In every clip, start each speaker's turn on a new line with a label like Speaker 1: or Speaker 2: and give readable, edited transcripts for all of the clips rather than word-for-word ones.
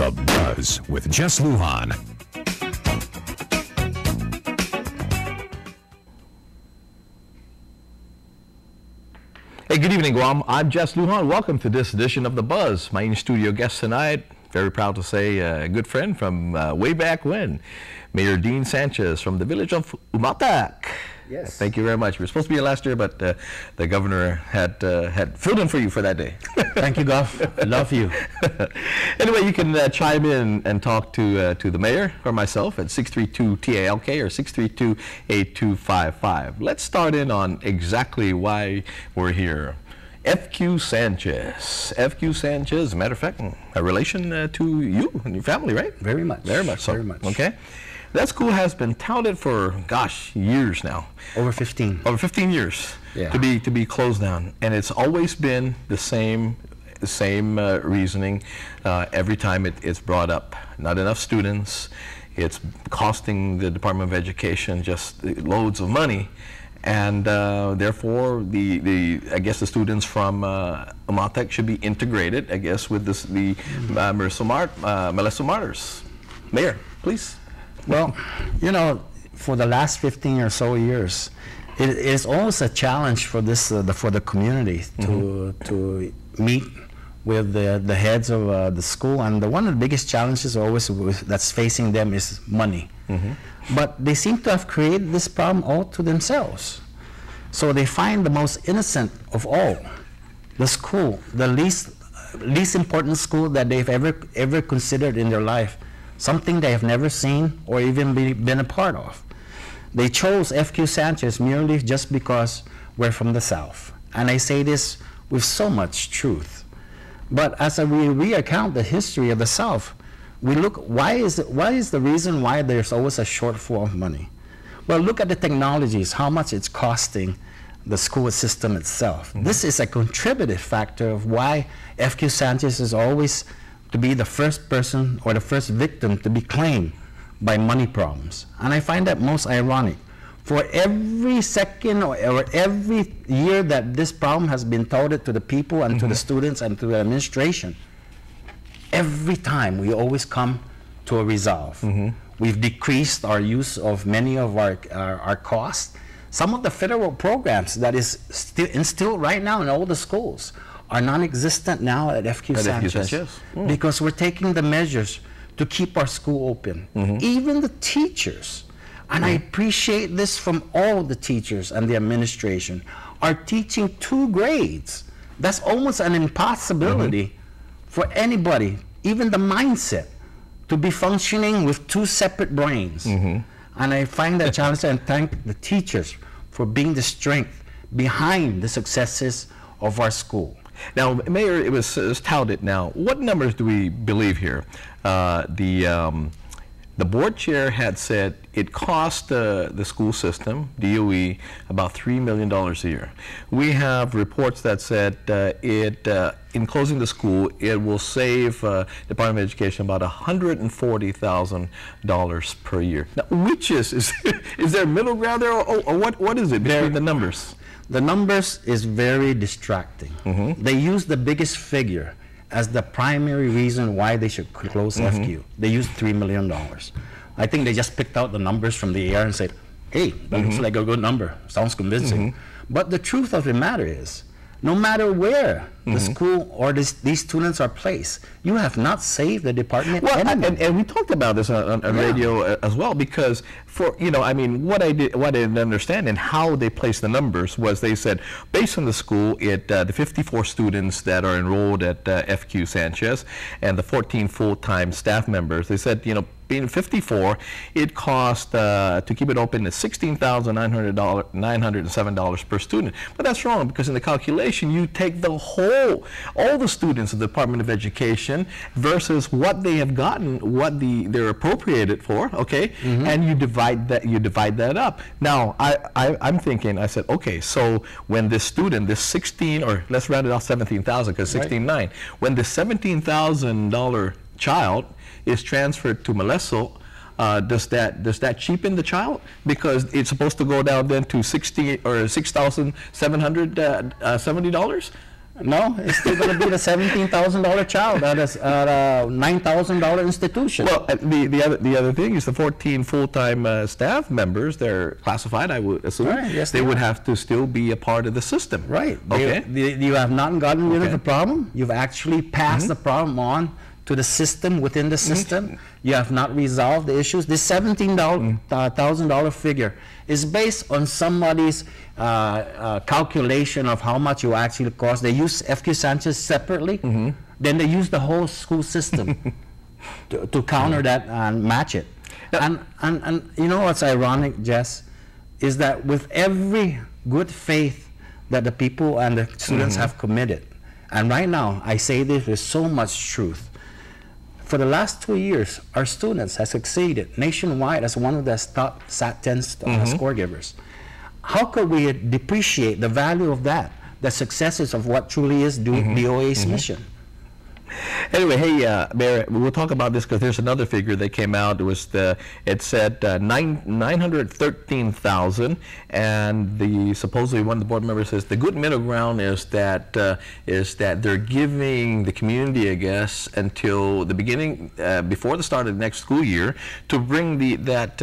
Speaker 1: The Buzz with Jess Lujan.
Speaker 2: Hey, good evening, Guam. I'm Jess Lujan. Welcome to this edition of The Buzz. My in-studio guest tonight, very proud to say, a good friend from way back when, Mayor Dean Sanchez from the village of Umatac.
Speaker 3: Yes.
Speaker 2: Thank you very much. We were supposed to be here last year, but the governor had filled in for you for that day.
Speaker 3: Thank you, Goff. I love you.
Speaker 2: Anyway, you can chime in and talk to the mayor or myself at 632-TALK or 632-8255. Let's start in on exactly why we're here. FQ Sanchez. FQ Sanchez, as a matter of fact, a relation to you and your family, right?
Speaker 3: Very much.
Speaker 2: Very much so.
Speaker 3: Very much.
Speaker 2: Okay. That school has been touted for, gosh, years now.
Speaker 3: Over 15.
Speaker 2: Over 15 years,
Speaker 3: yeah,
Speaker 2: to be closed down, and it's always been the same reasoning every time it's brought up. Not enough students. It's costing the Department of Education just loads of money, and therefore I guess the students from Umatac should be integrated, I guess, with the Melissa Martyrs. Mayor, please.
Speaker 3: Well, you know, for the last 15 or so years, it is always a challenge for this for the community to meet with the heads of the school, and one of the biggest challenges always that's facing them is money. But they seem to have created this problem all to themselves. So they find the most innocent of all, the school, the least important school that they've ever considered in their life, something they have never seen or even been a part of. They chose FQ Sanchez merely just because we're from the South. And I say this with so much truth. But as we recount the history of the South, we look, what is the reason why there's always a shortfall of money? Well, look at the technologies, how much it's costing the school system itself. This is a contributive factor of why FQ Sanchez is always to be the first person or the first victim to be claimed by money problems. And I find that most ironic. For every second or every year that this problem has been touted to the people and to the students and to the administration, every time we always come to a resolve. We've decreased our use of many of our costs. Some of the federal programs that is still instilled right now in all the schools are non-existent now at FQ Sanchez, because we're taking the measures to keep our school open. Even the teachers, and I appreciate this from all the teachers and the administration, are teaching 2 grades. That's almost an impossibility for anybody, even the mindset, to be functioning with 2 separate brains. And I find that challenge and thank the teachers for being the strength behind the successes of our school.
Speaker 2: Now, Mayor, it was touted now. What numbers do we believe here? The board chair had said it cost the school system, DOE, about $3 million a year. We have reports that said in closing the school, it will save Department of Education about $140,000 per year. Now, which is there a middle ground there, or what is it between the numbers?
Speaker 3: The numbers is very distracting. They use the biggest figure as the primary reason why they should close FQ. They used $3 million. I think they just picked out the numbers from the air and said, hey, that looks like a good number. Sounds convincing. But the truth of the matter is, no matter where the school or these students are placed, you have not saved the department.
Speaker 2: Well, and we talked about this on radio as well, because what I didn't understand and how they placed the numbers was they said, based on the school, the 54 students that are enrolled at FQ Sanchez and the 14 full-time staff members, they said, being 54, it cost to keep it open at $16,907 per student. But that's wrong, because in the calculation, you take all the students of the Department of Education versus what they have gotten, what they're appropriated for, okay? And you divide that up. Now, I'm thinking, I said, okay, so when this student, this 16, or let's round it off 17,000, because 16.9, when the $17,000 child is transferred to Melissa, does that cheapen the child? Because it's supposed to go down then to $6,770.
Speaker 3: No, it's still going to be the $17,000 child at a $9,000 institution.
Speaker 2: Well, the other thing is the 14 full-time staff members, they're classified, I would assume.
Speaker 3: Right, yes,
Speaker 2: they
Speaker 3: they
Speaker 2: would
Speaker 3: are.
Speaker 2: have to still be a part of the system.
Speaker 3: Right.
Speaker 2: Okay.
Speaker 3: You have not gotten rid of
Speaker 2: Okay.
Speaker 3: the problem. You've actually passed the problem on to the system within the system. You have not resolved the issues. This $17,000 figure is based on somebody's calculation of how much you actually cost. They use FQ Sanchez separately. Then they use the whole school system to counter that and match it. And you know what's ironic, Jess, is that with every good faith that the people and the students have committed, and right now I say this with so much truth, for the last 2 years, our students have succeeded nationwide as one of the top 10 score givers. How could we depreciate the value of that, the successes of what truly is DOA's mission?
Speaker 2: Anyway, hey, Mayor, we'll talk about this because there's another figure that came out. It said 913,000, and supposedly one of the board members says the good middle ground is that they're giving the community, I guess, until the beginning, before the start of the next school year, to bring that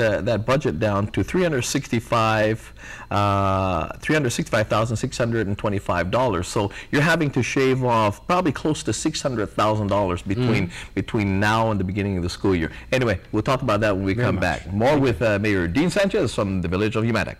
Speaker 2: budget down to $365,625. So you're having to shave off probably close to $600,000 between now and the beginning of the school year. Anyway, we'll talk about that when we come back. More with Mayor Dean Sanchez from the village of Umatac.